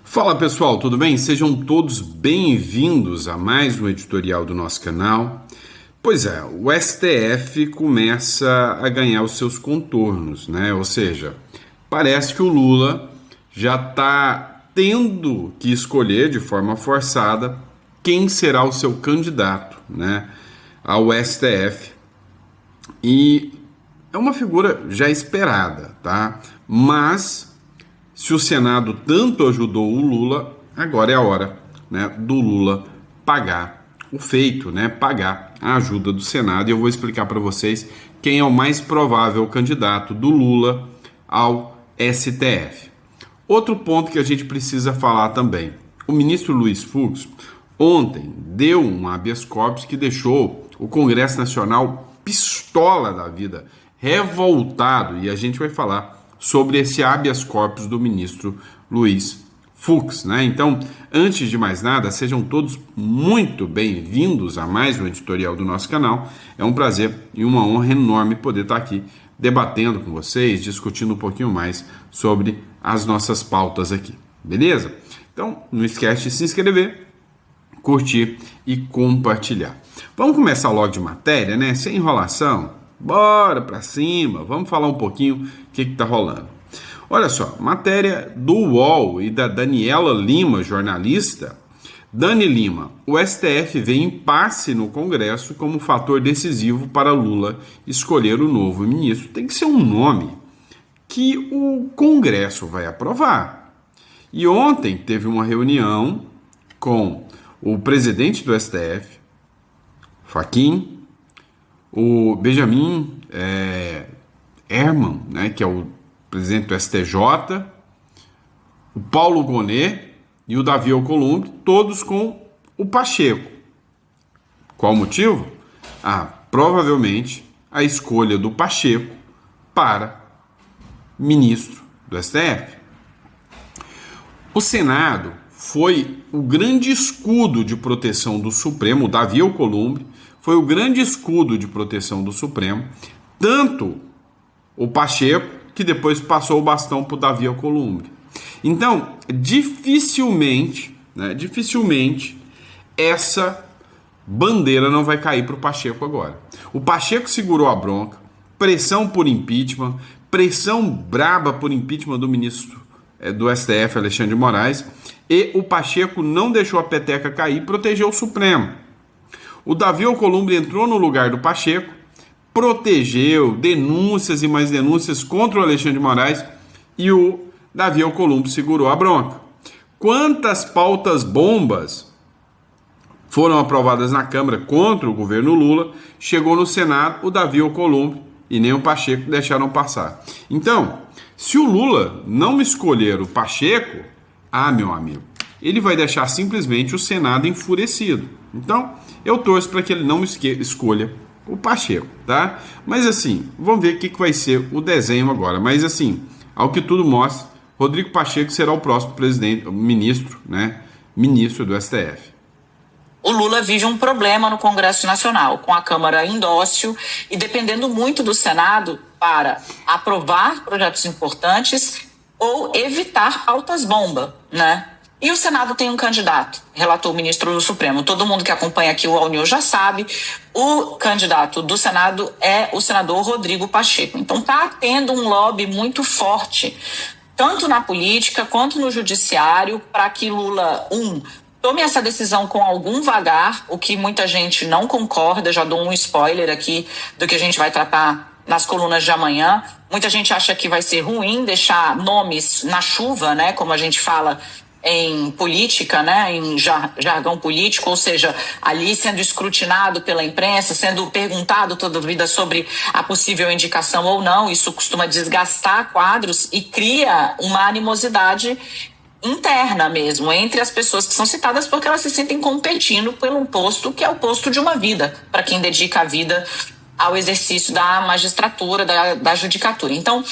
Fala pessoal, tudo bem? Sejam todos bem-vindos a mais um editorial do nosso canal. Pois é, o STF começa a ganhar os seus contornos, né? Ou seja, parece que o Lula já está tendo que escolher de forma forçada quem será o seu candidato, né, ao STF. E é uma figura já esperada, tá? Mas se o Senado tanto ajudou o Lula, agora é a hora, né, do Lula pagar o feito, né, pagar a ajuda do Senado. E eu vou explicar para vocês quem é o mais provável candidato do Lula ao STF. Outro ponto que a gente precisa falar também. O ministro Luiz Fux ontem deu um habeas corpus que deixou o Congresso Nacional pistola da vida, revoltado, e a gente vai falar sobre esse habeas corpus do ministro Luiz Fux, né? Então, antes de mais nada, sejam todos muito bem-vindos a mais um editorial do nosso canal. É um prazer e uma honra enorme poder estar aqui debatendo com vocês, discutindo um pouquinho mais sobre as nossas pautas aqui, beleza? Então, não esquece de se inscrever, curtir e compartilhar. Vamos começar logo de matéria, né? Sem enrolação. Bora pra cima, vamos falar um pouquinho o que tá rolando. Olha só, matéria do UOL e da Daniela Lima, jornalista. Dani Lima, o STF vê impasse no Congresso como fator decisivo para Lula escolher o novo ministro. Tem que ser um nome que o Congresso vai aprovar. E ontem teve uma reunião com o presidente do STF, Fachin, o Benjamin Herman, né, que é o presidente do STJ, o Paulo Gonet e o Davi Alcolumbre, todos com o Pacheco. Qual o motivo? Provavelmente a escolha do Pacheco para ministro do STF. O Senado foi o grande escudo de proteção do Supremo, o Davi Alcolumbre, foi o grande escudo de proteção do Supremo, tanto o Pacheco, que depois passou o bastão para o Davi Alcolumbre. Então, dificilmente essa bandeira não vai cair para o Pacheco agora. O Pacheco segurou a bronca, pressão por impeachment, pressão braba por impeachment do ministro do STF, Alexandre de Moraes, e o Pacheco não deixou a peteca cair, protegeu o Supremo. O Davi Alcolumbre entrou no lugar do Pacheco, protegeu denúncias e mais denúncias contra o Alexandre de Moraes, e o Davi Alcolumbre segurou a bronca. Quantas pautas bombas foram aprovadas na Câmara contra o governo Lula, chegou no Senado, o Davi Alcolumbre e nem o Pacheco deixaram passar. Então, se o Lula não escolher o Pacheco, meu amigo, ele vai deixar simplesmente o Senado enfurecido. Então, eu torço para que ele não escolha o Pacheco, tá? Mas assim, vamos ver o que vai ser o desenho agora. Mas assim, ao que tudo mostra, Rodrigo Pacheco será o próximo ministro do STF. O Lula vive um problema no Congresso Nacional, com a Câmara em dócil e dependendo muito do Senado para aprovar projetos importantes ou evitar pautas-bomba, né? E o Senado tem um candidato, relatou o ministro do Supremo. Todo mundo que acompanha aqui o All News já sabe, o candidato do Senado é o senador Rodrigo Pacheco. Então está tendo um lobby muito forte, tanto na política quanto no judiciário, para que Lula, tome essa decisão com algum vagar, o que muita gente não concorda. Já dou um spoiler aqui do que a gente vai tratar nas colunas de amanhã. Muita gente acha que vai ser ruim deixar nomes na chuva, né, como a gente fala em política, né, em jargão político, ou seja, ali sendo escrutinado pela imprensa, sendo perguntado toda a vida sobre a possível indicação ou não. Isso costuma desgastar quadros e cria uma animosidade interna mesmo, entre as pessoas que são citadas, porque elas se sentem competindo por um posto que é o posto de uma vida, para quem dedica a vida ao exercício da magistratura, da judicatura. Então,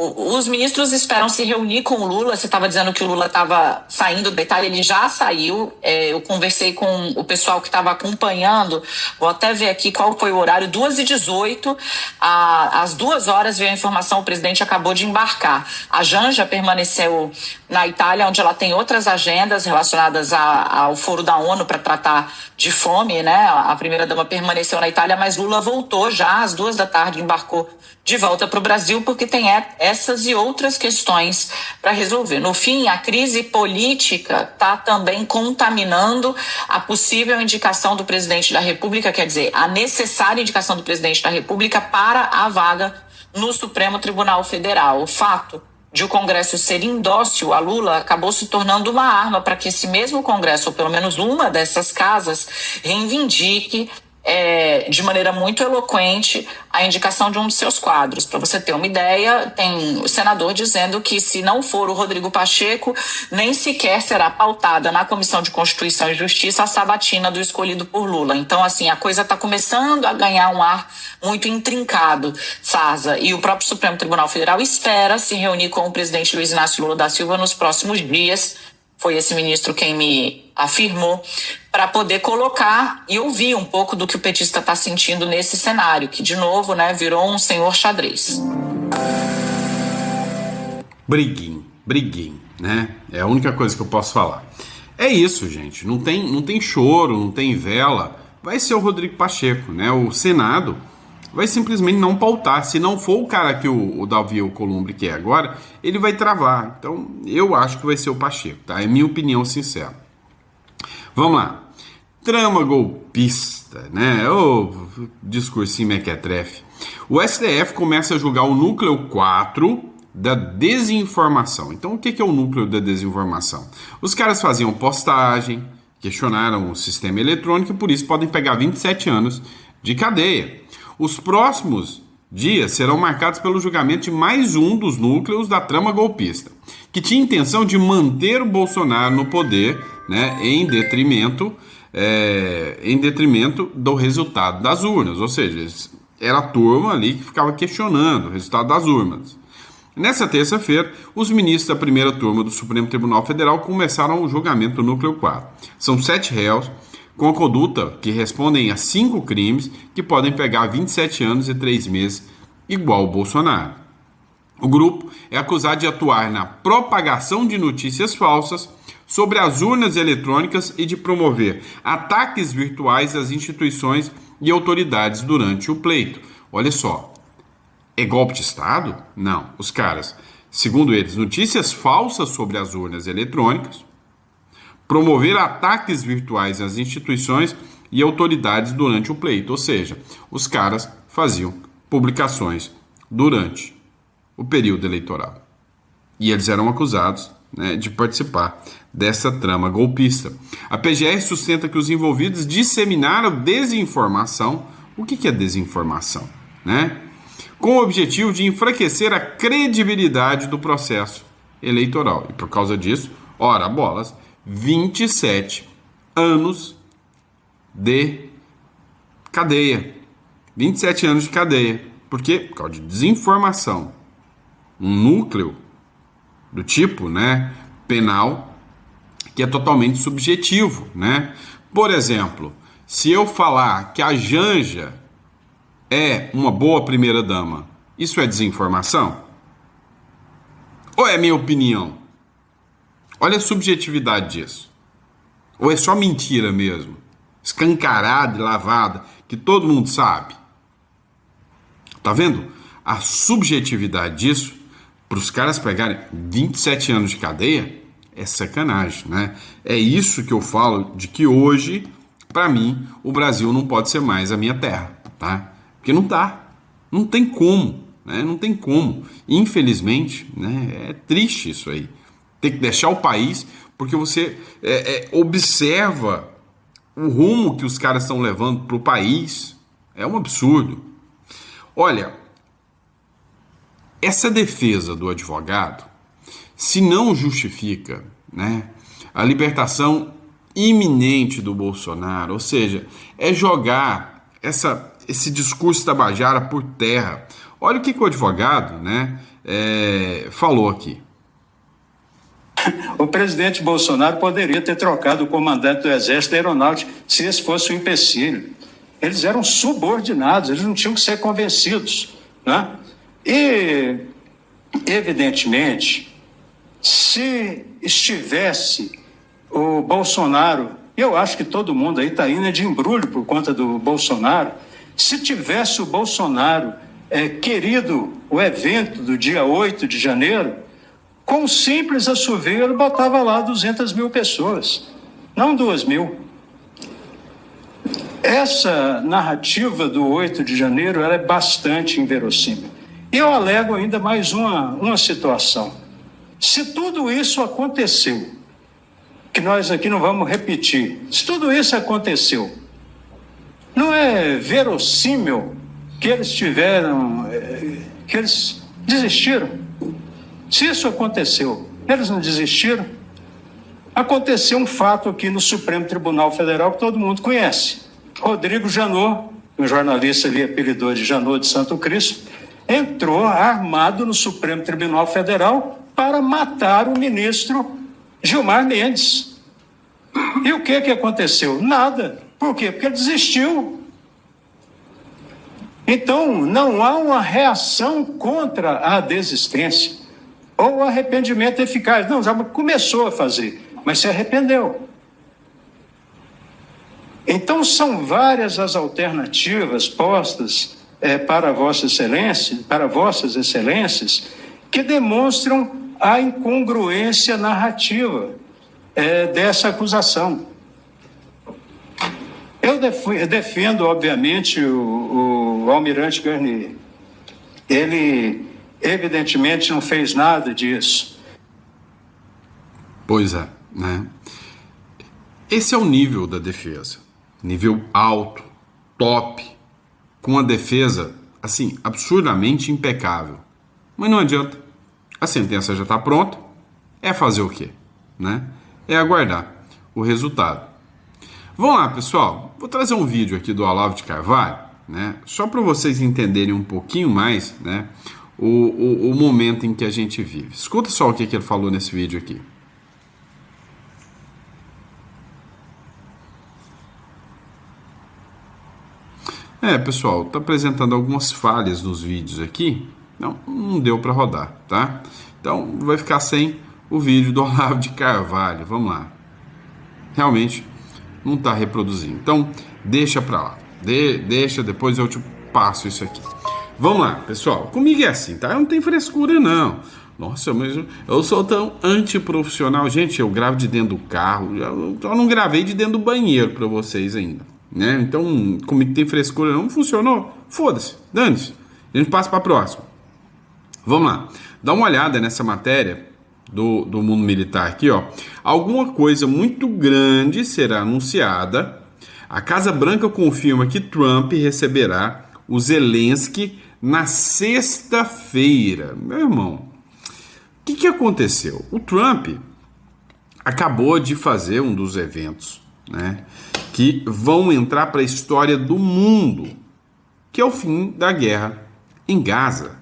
os ministros esperam se reunir com o Lula. Você estava dizendo que o Lula estava saindo da Itália, ele já saiu. Eu conversei com o pessoal que estava acompanhando, vou até ver aqui qual foi o horário, 2h18, às 2 horas veio a informação, o presidente acabou de embarcar. A Janja permaneceu na Itália, onde ela tem outras agendas relacionadas ao foro da ONU para tratar de fome, né? A primeira-dama permaneceu na Itália, mas Lula voltou já às 2 da tarde, embarcou de volta para o Brasil, porque tem essas e outras questões para resolver. No fim, a crise política está também contaminando a possível indicação do presidente da República, quer dizer, a necessária indicação do presidente da República para a vaga no Supremo Tribunal Federal. O fato de o Congresso ser indócil a Lula acabou se tornando uma arma para que esse mesmo Congresso, ou pelo menos uma dessas casas, reivindique de maneira muito eloquente a indicação de um de seus quadros. Para você ter uma ideia, tem o senador dizendo que se não for o Rodrigo Pacheco, nem sequer será pautada na Comissão de Constituição e Justiça a sabatina do escolhido por Lula. Então, assim, a coisa está começando a ganhar um ar muito intrincado, Sarza, e o próprio Supremo Tribunal Federal espera se reunir com o presidente Luiz Inácio Lula da Silva nos próximos dias. Foi esse ministro quem me afirmou, para poder colocar e ouvir um pouco do que o petista está sentindo nesse cenário, que, de novo, né, virou um senhor xadrez. Briguinho, né? É a única coisa que eu posso falar. É isso, gente. Não tem choro, não tem vela. Vai ser o Rodrigo Pacheco, né? O Senado vai simplesmente não pautar. Se não for o cara que o Davi Alcolumbre quer agora, ele vai travar. Então, eu acho que vai ser o Pacheco, tá? É minha opinião sincera. Vamos lá. Trama golpista, né? Discursinho mequetrefe. O STF começa a julgar o núcleo 4 da desinformação. Então, o que é o núcleo da desinformação? Os caras faziam postagem, questionaram o sistema eletrônico e por isso podem pegar 27 anos de cadeia. Os próximos dias serão marcados pelo julgamento de mais um dos núcleos da trama golpista, que tinha intenção de manter o Bolsonaro no poder, né, em detrimento do resultado das urnas. Ou seja, era a turma ali que ficava questionando o resultado das urnas. Nessa terça-feira, os ministros da primeira turma do Supremo Tribunal Federal começaram o julgamento do núcleo 4. São 7 réus com a conduta que respondem a 5 crimes que podem pegar 27 anos e 3 meses, igual o Bolsonaro. O grupo é acusado de atuar na propagação de notícias falsas sobre as urnas eletrônicas e de promover ataques virtuais às instituições e autoridades durante o pleito. Olha só, é golpe de Estado? Não. Os caras, segundo eles, notícias falsas sobre as urnas eletrônicas, promover ataques virtuais às instituições e autoridades durante o pleito. Ou seja, os caras faziam publicações durante o período eleitoral. E eles eram acusados, né, de participar dessa trama golpista. A PGR sustenta que os envolvidos disseminaram desinformação. O que é desinformação? Né? Com o objetivo de enfraquecer a credibilidade do processo eleitoral. E por causa disso, ora bolas, 27 anos de cadeia. 27 anos de cadeia. Por quê? Por causa de desinformação. Um núcleo do tipo, né, penal, que é totalmente subjetivo, né? Por exemplo, se eu falar que a Janja é uma boa primeira-dama, isso é desinformação? Ou é minha opinião? Olha a subjetividade disso. Ou é só mentira mesmo? Escancarada e lavada, que todo mundo sabe. Tá vendo? A subjetividade disso, para os caras pegarem 27 anos de cadeia, é sacanagem, né? É isso que eu falo de que hoje, para mim, o Brasil não pode ser mais a minha terra, tá? Porque não tá. Não tem como, né? Não tem como. Infelizmente, né? É triste isso aí. Tem que deixar o país, porque você observa o rumo que os caras estão levando para o país. É um absurdo. Olha, essa defesa do advogado, se não justifica, né, a libertação iminente do Bolsonaro, ou seja, é jogar esse discurso tabajara por terra. Olha o que o advogado, né, falou aqui. O presidente Bolsonaro poderia ter trocado o comandante do Exército da Aeronáutica se esse fosse um empecilho. Eles eram subordinados, eles não tinham que ser convencidos, né? E, evidentemente, se estivesse o Bolsonaro, eu acho que todo mundo aí está indo de embrulho por conta do Bolsonaro, se tivesse o Bolsonaro querido o evento do dia 8 de janeiro, com um simples assovio ele botava lá 200 mil pessoas, não 2 mil. Essa narrativa do 8 de janeiro ela é bastante inverossímil. E eu alego ainda mais uma situação. Se tudo isso aconteceu, que nós aqui não vamos repetir, se tudo isso aconteceu, não é verossímil que eles que eles desistiram? Se isso aconteceu, eles não desistiram? Aconteceu um fato aqui no Supremo Tribunal Federal que todo mundo conhece. Rodrigo Janot, um jornalista ali apelidou de Janot de Santo Cristo, entrou armado no Supremo Tribunal Federal para matar o ministro Gilmar Mendes. E o que aconteceu? Nada. Por quê? Porque ele desistiu. Então, não há uma reação contra a desistência ou o arrependimento eficaz. Não, já começou a fazer, mas se arrependeu. Então, são várias as alternativas postas para Vossa Excelência, para Vossas Excelências, que demonstram a incongruência narrativa dessa acusação. Eu defendo, obviamente, o almirante Garnier. Ele, evidentemente, não fez nada disso. Pois é, né? Esse é o nível da defesa. Nível alto, top, com uma defesa, assim, absurdamente impecável. Mas não adianta. A sentença já está pronta. É fazer o quê? Né? É aguardar o resultado. Vamos lá, pessoal. Vou trazer um vídeo aqui do Olavo de Carvalho, né? Só para vocês entenderem um pouquinho mais, né, o momento em que a gente vive. Escuta só o que ele falou nesse vídeo aqui. Pessoal, tá apresentando algumas falhas nos vídeos aqui. Não deu para rodar, tá? Então vai ficar sem o vídeo do Olavo de Carvalho. Vamos lá. Realmente não está reproduzindo. Então deixa para lá. Deixa, depois eu te passo isso aqui. Vamos lá, pessoal. Comigo é assim, tá? Eu não tenho frescura, não. Nossa, mas eu sou tão antiprofissional. Gente, eu gravo de dentro do carro. Eu não gravei de dentro do banheiro para vocês ainda, né? Então, comigo tem frescura, não funcionou? Foda-se, dane-se. A gente passa para a próxima. Vamos lá. Dá uma olhada nessa matéria do mundo militar aqui, ó. Alguma coisa muito grande será anunciada. A Casa Branca confirma que Trump receberá o Zelensky na sexta-feira. Meu irmão, o que aconteceu? O Trump acabou de fazer um dos eventos, né, que vão entrar para a história do mundo, que é o fim da guerra em Gaza.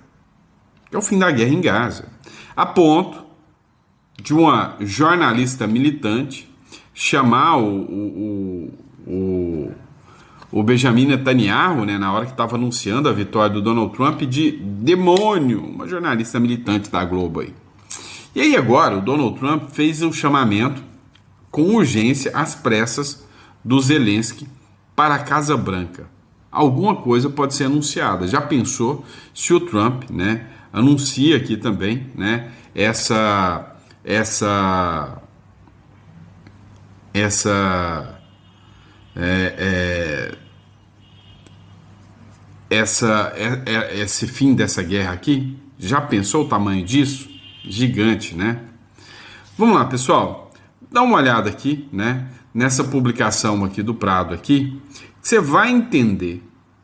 É o fim da guerra em Gaza. A ponto de uma jornalista militante chamar o Benjamin Netanyahu, né, na hora que estava anunciando a vitória do Donald Trump, de demônio, uma jornalista militante da Globo aí. E aí agora o Donald Trump fez um chamamento com urgência às pressas do Zelensky para a Casa Branca. Alguma coisa pode ser anunciada. Já pensou se o Trump, né, anuncia aqui também, né, essa esse fim dessa guerra aqui? Já pensou o tamanho disso? Gigante, né? Vamos lá, pessoal. Dá uma olhada aqui, né, nessa publicação aqui do Prado aqui. Você vai entender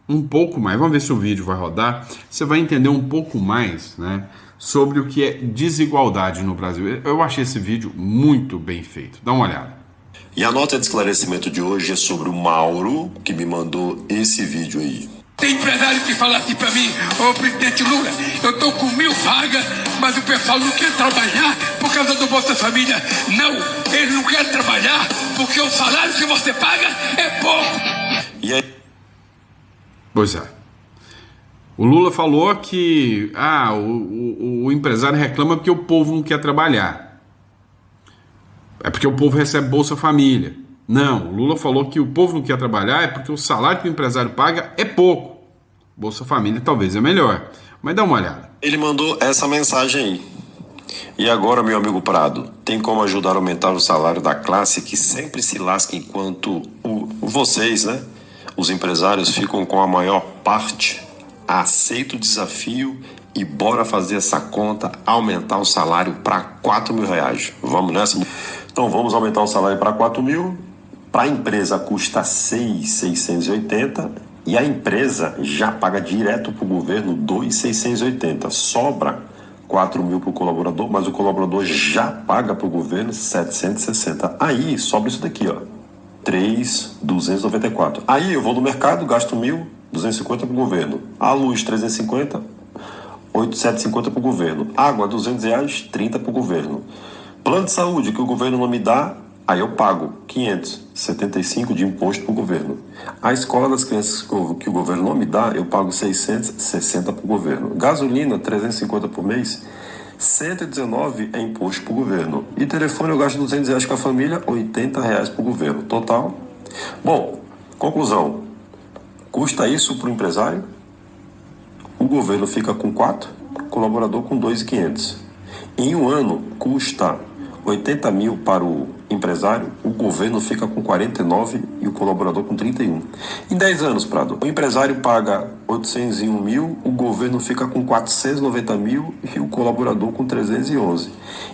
um pouco mais. Vamos ver se o vídeo vai rodar. Você vai entender um pouco mais, né, sobre o que é desigualdade no Brasil. Eu achei esse vídeo muito bem feito. Dá uma olhada. E a nota de esclarecimento de hoje é sobre o Mauro, que me mandou esse vídeo aí. Tem empresário que fala assim pra mim: ô presidente Lula, eu tô com 1.000 vagas, mas o pessoal não quer trabalhar por causa do Bolsa Família. Não, eles não querem trabalhar porque o salário que você paga é pouco. E aí? Pois é. O Lula falou que o empresário reclama porque o povo não quer trabalhar. É porque o povo recebe Bolsa Família. Não, o Lula falou que o povo não quer trabalhar é porque o salário que o empresário paga é pouco. Bolsa Família talvez é melhor. Mas dá uma olhada. Ele mandou essa mensagem aí. E agora, meu amigo Prado, tem como ajudar a aumentar o salário da classe que sempre se lasca enquanto vocês, né, os empresários, ficam com a maior parte? Aceita o desafio e bora fazer essa conta, aumentar o salário para R$4.000. Vamos nessa? Então vamos aumentar o salário para 4.000. Para a empresa custa 6.680 e a empresa já paga direto para o governo 2.680. Sobra 4.000 para o colaborador, mas o colaborador já paga para o governo 760. Aí sobra isso daqui, ó, 3.294. Aí eu vou no mercado, gasto 1.250 para o governo. A luz 350, 850 para o governo. Água R$200, 30 para o governo. Plano de saúde que o governo não me dá, aí eu pago 575 de imposto para o governo. A escola das crianças que o governo não me dá, eu pago 660 para o governo. Gasolina, 350 por mês, 119 é imposto para o governo. E telefone eu gasto R$200 com a família, R$80 para o governo. Total. Bom, conclusão. Custa isso para o empresário? O governo fica com 4, o colaborador com 2.500. Em um ano, custa 80 mil para o empresário, o governo fica com 49 e o colaborador com 31. Em 10 anos, Prado, o empresário paga 801 mil, o governo fica com 490 mil e o colaborador com 311.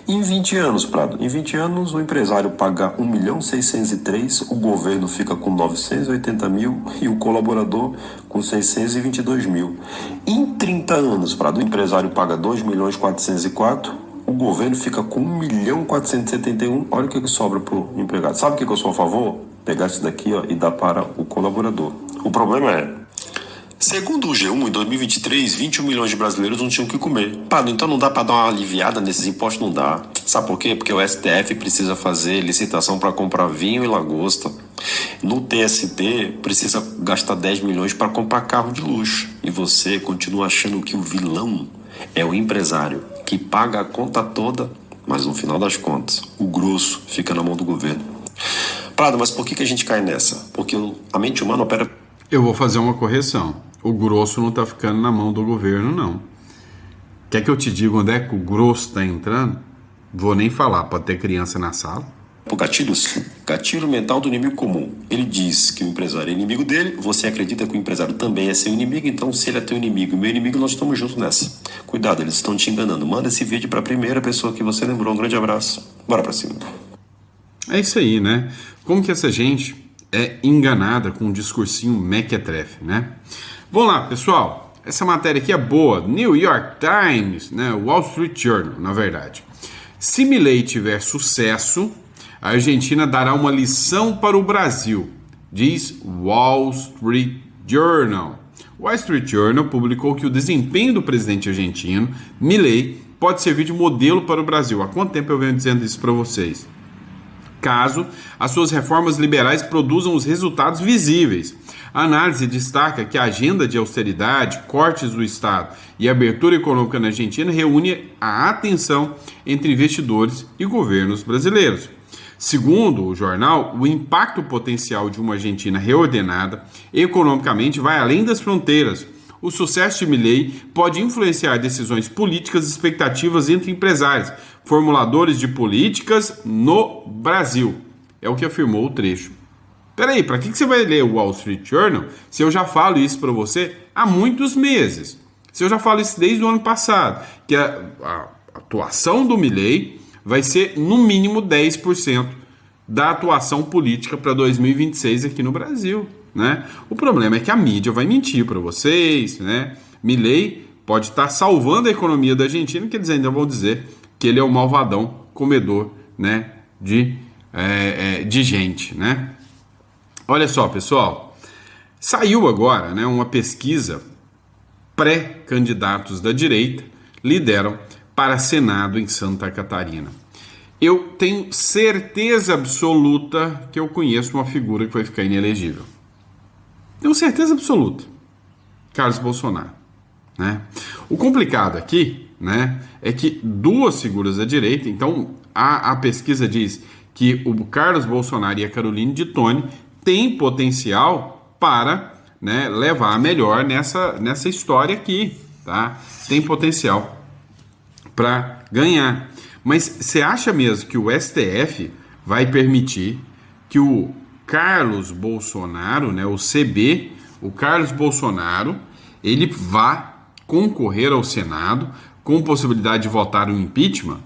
Em 20 anos, Prado, em 20 anos o empresário paga 1.603.000, o governo fica com 980 mil e o colaborador com 622 mil. Em 30 anos, Prado, o empresário paga 2.404.000, o governo fica com 1.471.000. Olha o que sobra para o empregado. Sabe o que eu sou a favor? Pegar isso daqui, ó, e dar para o colaborador. O problema é, segundo o G1, em 2023, 21 milhões de brasileiros não tinham o que comer. Pá, então não dá para dar uma aliviada nesses impostos? Não dá. Sabe por quê? Porque o STF precisa fazer licitação para comprar vinho e lagosta. No TST, precisa gastar 10 milhões para comprar carro de luxo. E você continua achando que o vilão é o empresário, que paga a conta toda, mas no final das contas, o grosso fica na mão do governo. Prado, mas por que a gente cai nessa? Porque a mente humana opera... Eu vou fazer uma correção. O grosso não está ficando na mão do governo, não. Quer que eu te diga onde é que o grosso está entrando? Vou nem falar, pode ter criança na sala. Por gatilhos? Gatilho mental do inimigo comum. Ele diz que o empresário é inimigo dele, você acredita que o empresário também é seu inimigo, então se ele é teu inimigo e meu inimigo, nós estamos juntos nessa. Cuidado, eles estão te enganando. Manda esse vídeo para a primeira pessoa que você lembrou. Um grande abraço. Bora pra cima. É isso aí, né? Como que essa gente é enganada com um discursinho mequetrefe, né? Vamos lá, pessoal. Essa matéria aqui é boa. New York Times, né? Wall Street Journal, na verdade. Se Milei tiver sucesso, a Argentina dará uma lição para o Brasil, diz Wall Street Journal. O Wall Street Journal publicou que o desempenho do presidente argentino, Milei, pode servir de modelo para o Brasil. Há quanto tempo eu venho dizendo isso para vocês? Caso as suas reformas liberais produzam os resultados visíveis. A análise destaca que a agenda de austeridade, cortes do Estado e abertura econômica na Argentina reúne a atenção entre investidores e governos brasileiros. Segundo o jornal, o impacto potencial de uma Argentina reordenada economicamente vai além das fronteiras. O sucesso de Milei pode influenciar decisões políticas e expectativas entre empresários, formuladores de políticas no Brasil. É o que afirmou o trecho. Peraí, para que você vai ler o Wall Street Journal se eu já falo isso para você há muitos meses? Se eu já falo isso desde o ano passado, que a atuação do Milei vai ser no mínimo 10% da atuação política para 2026 aqui no Brasil, né? O problema é que a mídia vai mentir para vocês, né? Milei pode estar salvando a economia da Argentina, que eles ainda vão dizer que ele é o malvadão comedor, né, de gente, né? Olha só, pessoal, Saiu agora, né, uma pesquisa, pré-candidatos da direita lideram para Senado em Santa Catarina. Eu tenho certeza absoluta que eu conheço uma figura que vai ficar inelegível. Tenho certeza absoluta. Carlos Bolsonaro, né? O complicado aqui, né, é que duas figuras da direita, então a pesquisa diz que o Carlos Bolsonaro e a Caroline de Toni têm potencial para, né, levar a melhor nessa história aqui, tá? Tem potencial para ganhar. Mas você acha mesmo que o STF vai permitir que o Carlos Bolsonaro, né, o CB, o Carlos Bolsonaro, ele vá concorrer ao Senado com possibilidade de votar um impeachment?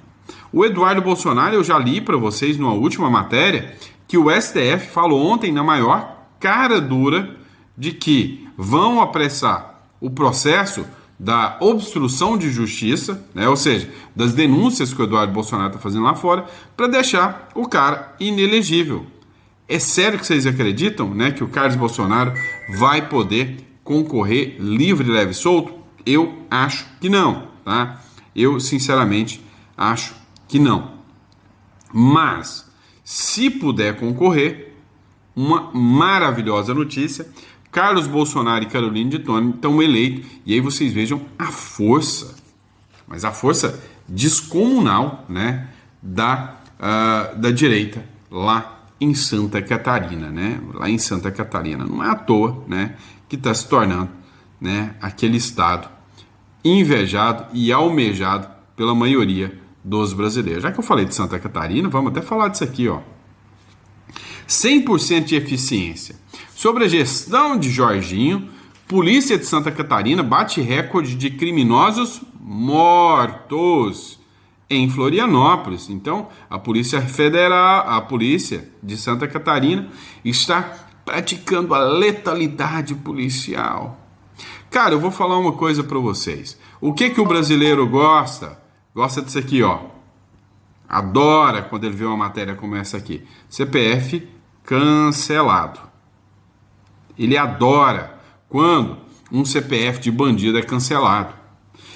O Eduardo Bolsonaro, eu já li para vocês numa última matéria que o STF falou ontem na maior cara dura de que vão apressar o processo da obstrução de justiça, né, ou seja, das denúncias que o Eduardo Bolsonaro está fazendo lá fora, para deixar o cara inelegível. É sério que vocês acreditam, né, que o Carlos Bolsonaro vai poder concorrer livre, leve e solto? Eu acho que não, tá? Eu, sinceramente, acho que não. Mas, se puder concorrer, uma maravilhosa notícia: Carlos Bolsonaro e Caroline de Toni estão eleitos, e aí vocês vejam a força, mas a força descomunal, né, da direita lá em Santa Catarina, né, lá em Santa Catarina. Não é à toa, né, que está se tornando, né, aquele estado invejado e almejado pela maioria dos brasileiros. Já que eu falei de Santa Catarina, vamos até falar disso aqui, ó. 100% de eficiência. Sobre a gestão de Jorginho, Polícia de Santa Catarina bate recorde de criminosos mortos em Florianópolis. Então, a Polícia Federal, a Polícia de Santa Catarina está praticando a letalidade policial. Cara, eu vou falar uma coisa para vocês. O que o brasileiro gosta? Gosta disso aqui, ó. Adora quando ele vê uma matéria como essa aqui. CPF cancelado. Ele adora quando um CPF de bandido é cancelado.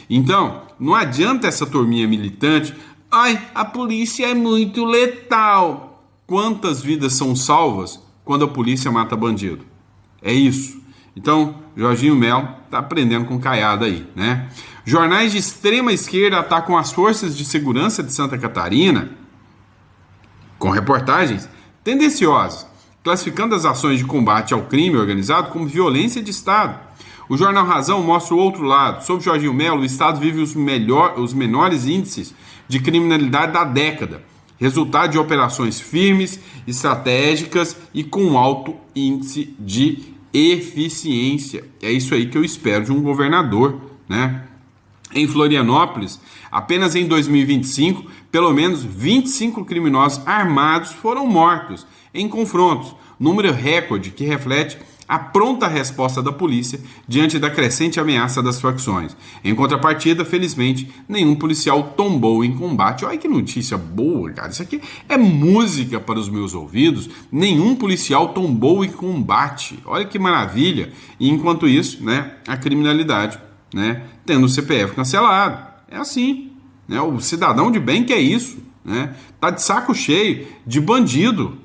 Então, não adianta essa turminha militante. Ai, a polícia é muito letal. Quantas vidas são salvas quando a polícia mata bandido? É isso. Então, Jorginho Melo tá aprendendo com caiada aí, né? Jornais de extrema esquerda atacam as forças de segurança de Santa Catarina com reportagens tendenciosas, classificando as ações de combate ao crime organizado como violência de Estado. O jornal Razão mostra o outro lado. Sob Jorginho Melo, o Estado vive os menores índices de criminalidade da década, resultado de operações firmes, estratégicas e com alto índice de eficiência. É isso aí que eu espero de um governador, né? Em Florianópolis, apenas em 2025, pelo menos 25 criminosos armados foram mortos em confrontos, número recorde que reflete a pronta resposta da polícia diante da crescente ameaça das facções. Em contrapartida, felizmente, nenhum policial tombou em combate. Olha que notícia boa, cara. Isso aqui é música para os meus ouvidos. Nenhum policial tombou em combate. Olha que maravilha. E enquanto isso, né, a criminalidade, né, tendo o CPF cancelado. É assim, né? O cidadão de bem quer isso, né? Tá de saco cheio de bandido,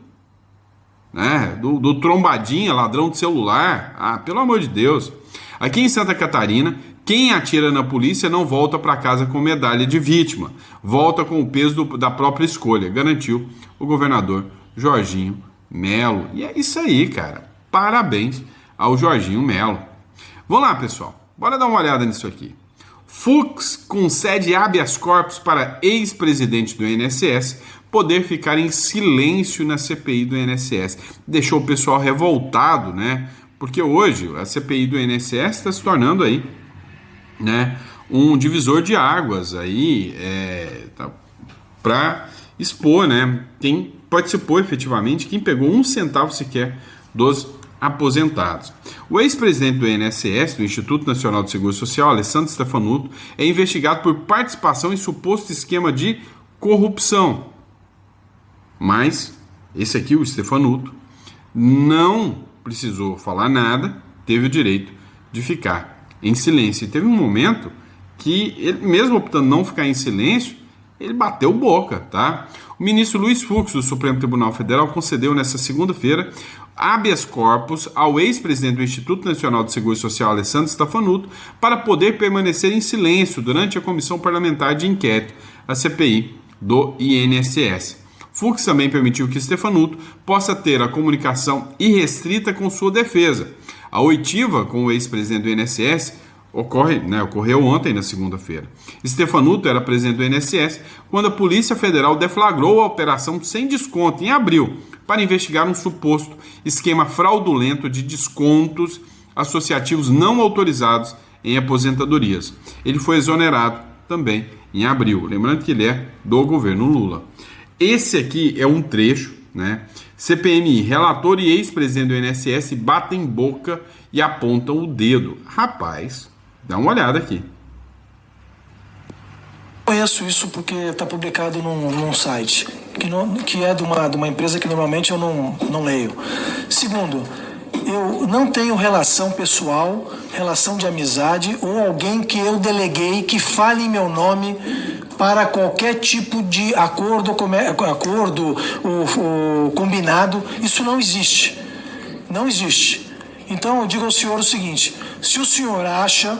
né? Do trombadinha, ladrão de celular. Ah, pelo amor de Deus. Aqui em Santa Catarina, quem atira na polícia não volta para casa com medalha de vítima, volta com o peso da própria escolha, garantiu o governador Jorginho Melo. E é isso aí, cara. Parabéns ao Jorginho Melo. Vamos lá, pessoal. Bora dar uma olhada nisso aqui. Fux concede habeas corpus para ex-presidente do INSS poder ficar em silêncio na CPI do INSS. Deixou o pessoal revoltado, né? Porque hoje a CPI do INSS está se tornando aí, né, um divisor de águas aí, para expor, né, quem participou efetivamente, quem pegou um centavo sequer dos aposentados. O ex-presidente do INSS, do Instituto Nacional de Seguro Social, Alessandro Stefanuto, é investigado por participação em suposto esquema de corrupção. Mas esse aqui, o Stefanuto, não precisou falar nada, teve o direito de ficar em silêncio. E teve um momento que ele, mesmo optando não ficar em silêncio, ele bateu boca, tá? O ministro Luiz Fux, do Supremo Tribunal Federal, concedeu nesta segunda-feira habeas corpus ao ex-presidente do Instituto Nacional de Seguro Social, Alessandro Steffanuto, para poder permanecer em silêncio durante a Comissão Parlamentar de Inquérito, a CPI do INSS. Fux também permitiu que Steffanuto possa ter a comunicação irrestrita com sua defesa. A oitiva com o ex-presidente do INSS ocorreu ontem, na segunda-feira. Steffanuto era presidente do INSS quando a Polícia Federal deflagrou a operação sem desconto em abril para investigar um suposto esquema fraudulento de descontos associativos não autorizados em aposentadorias. Ele foi exonerado também em abril, lembrando que ele é do governo Lula. Esse aqui é um trecho, né? CPMI, relator e ex-presidente do INSS batem boca e apontam o dedo. Rapaz, dá uma olhada aqui. Conheço isso porque está publicado num site, que é de uma empresa que normalmente eu não leio. Segundo, eu não tenho relação pessoal, relação de amizade ou alguém que eu deleguei que fale em meu nome para qualquer tipo de acordo ou combinado. Isso não existe. Não existe. Então eu digo ao senhor o seguinte: se o senhor acha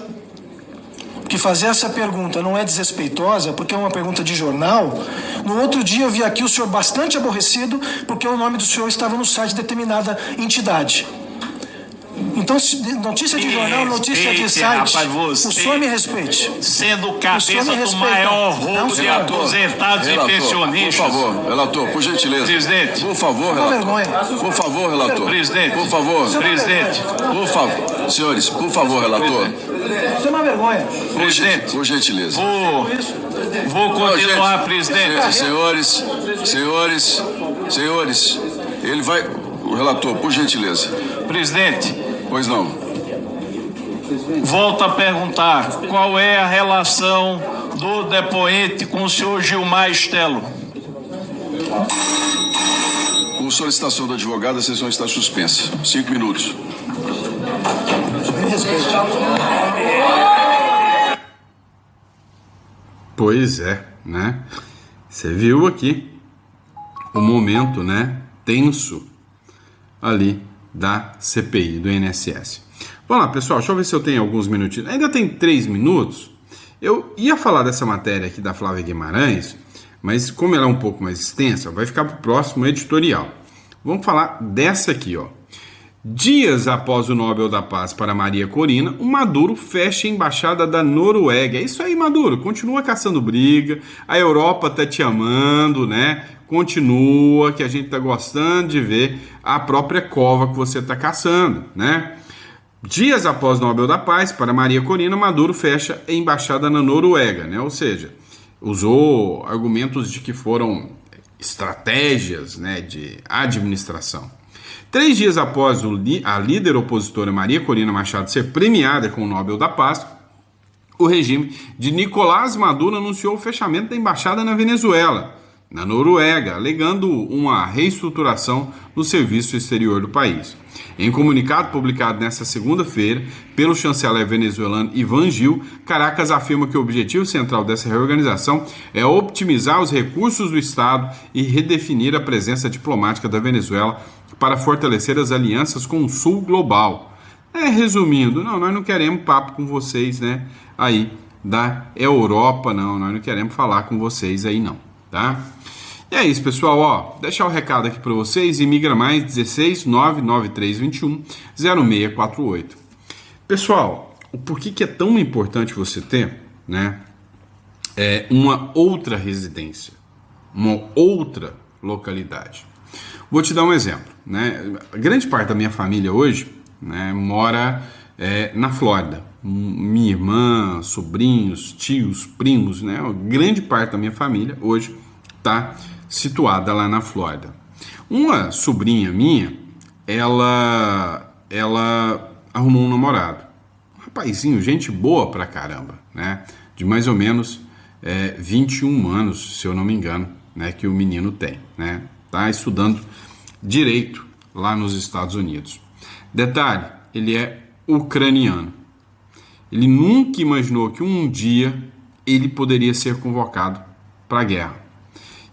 que fazer essa pergunta não é desrespeitosa, porque é uma pergunta de jornal, no outro dia eu vi aqui o senhor bastante aborrecido porque o nome do senhor estava no site de determinada entidade. Então, notícia de jornal, notícia de site, rapaz, o senhor me respeite. Sendo cabeça do maior roubo de aposentados e pensionistas. Por favor, relator, por gentileza. Presidente. Por favor, relator. Por favor, relator. Presidente. Por favor. Presidente. Por favor. Senhores, por favor, relator. Isso é uma vergonha. Presidente. Por gentileza. Vou continuar, presidente. Senhores, ele vai... O relator, por gentileza. Presidente. Pois não. Volto a perguntar, qual é a relação do depoente com o senhor Gilmar Stelo? Com solicitação do advogado, a sessão está suspensa. 5 minutos. Pois é, né? Você viu aqui o momento, né, tenso ali da CPI do INSS. Vamos lá, pessoal, deixa eu ver se eu tenho alguns minutinhos. Ainda tem 3 minutos. Eu ia falar dessa matéria aqui da Flávia Guimarães, mas como ela é um pouco mais extensa, vai ficar para o próximo editorial. Vamos falar dessa aqui, ó. Dias após o Nobel da Paz para Maria Corina, o Maduro fecha a embaixada da Noruega. É isso aí, Maduro, continua caçando briga, a Europa tá te amando, né? Continua, que a gente tá gostando de ver a própria cova que você tá caçando, né? Dias após o Nobel da Paz para Maria Corina, Maduro fecha a embaixada na Noruega, né? Ou seja, usou argumentos de que foram estratégias, né, de administração. 3 dias após a líder opositora Maria Corina Machado ser premiada com o Nobel da Paz, o regime de Nicolás Maduro anunciou o fechamento da embaixada na Venezuela, na Noruega, alegando uma reestruturação no serviço exterior do país. Em comunicado publicado nesta segunda-feira pelo chanceler venezuelano Ivan Gil, Caracas afirma que o objetivo central dessa reorganização é optimizar os recursos do Estado e redefinir a presença diplomática da Venezuela para fortalecer as alianças com o Sul global. Resumindo, nós não queremos papo com vocês, né, aí da Europa, nós não queremos falar com vocês aí não, tá? E é isso, pessoal, ó, deixar o recado aqui para vocês, Imigra Mais 16 99321 0648. Pessoal, por que é tão importante você ter, né, uma outra residência, uma outra localidade? Vou te dar um exemplo, né? A grande parte da minha família hoje, né, mora na Flórida. Minha irmã, sobrinhos, tios, primos, né? A grande parte da minha família hoje está situada lá na Flórida. Uma sobrinha minha, ela arrumou um namorado. Um rapazinho, gente boa pra caramba, né? De mais ou menos 21 anos, se eu não me engano, né? Que o menino tem, né? Tá estudando direito lá nos Estados Unidos. Detalhe, ele é ucraniano. Ele nunca imaginou que um dia ele poderia ser convocado para a guerra.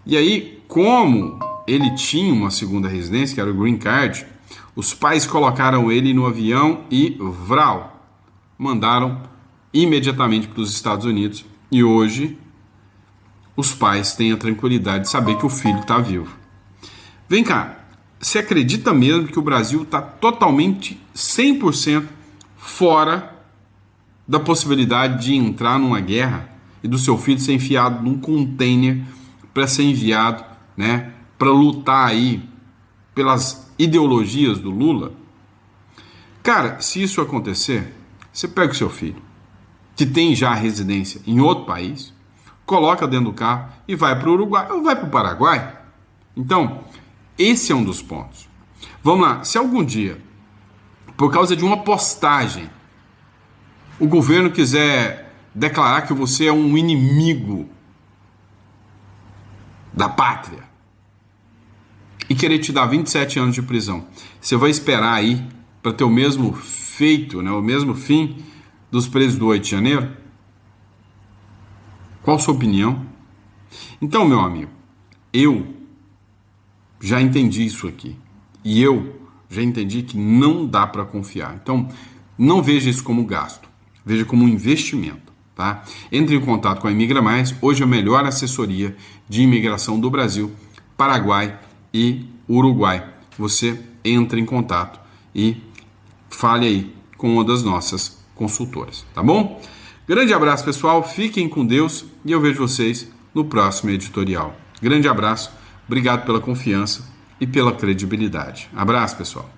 E aí, como ele tinha uma segunda residência, que era o Green Card, os pais colocaram ele no avião e mandaram imediatamente para os Estados Unidos. E hoje, os pais têm a tranquilidade de saber que o filho está vivo. Vem cá, você acredita mesmo que o Brasil está totalmente, 100% fora da possibilidade de entrar numa guerra e do seu filho ser enfiado num container para ser enviado, né, para lutar aí pelas ideologias do Lula? Cara, se isso acontecer, você pega o seu filho, que tem já residência em outro país, coloca dentro do carro e vai para o Uruguai ou vai para o Paraguai. Então, esse é um dos pontos. Vamos lá, se algum dia, por causa de uma postagem, o governo quiser declarar que você é um inimigo da pátria e querer te dar 27 anos de prisão, você vai esperar aí para ter o mesmo feito, né, o mesmo fim dos presos do 8 de janeiro? Qual a sua opinião? Então, meu amigo, eu já entendi isso aqui. E eu já entendi que não dá para confiar. Então, não veja isso como gasto. Veja como um investimento, tá? Entre em contato com a Imigra Mais. Hoje é a melhor assessoria de imigração do Brasil, Paraguai e Uruguai. Você entra em contato e fale aí com uma das nossas consultoras, tá bom? Grande abraço, pessoal. Fiquem com Deus e eu vejo vocês no próximo editorial. Grande abraço. Obrigado pela confiança e pela credibilidade. Abraço, pessoal.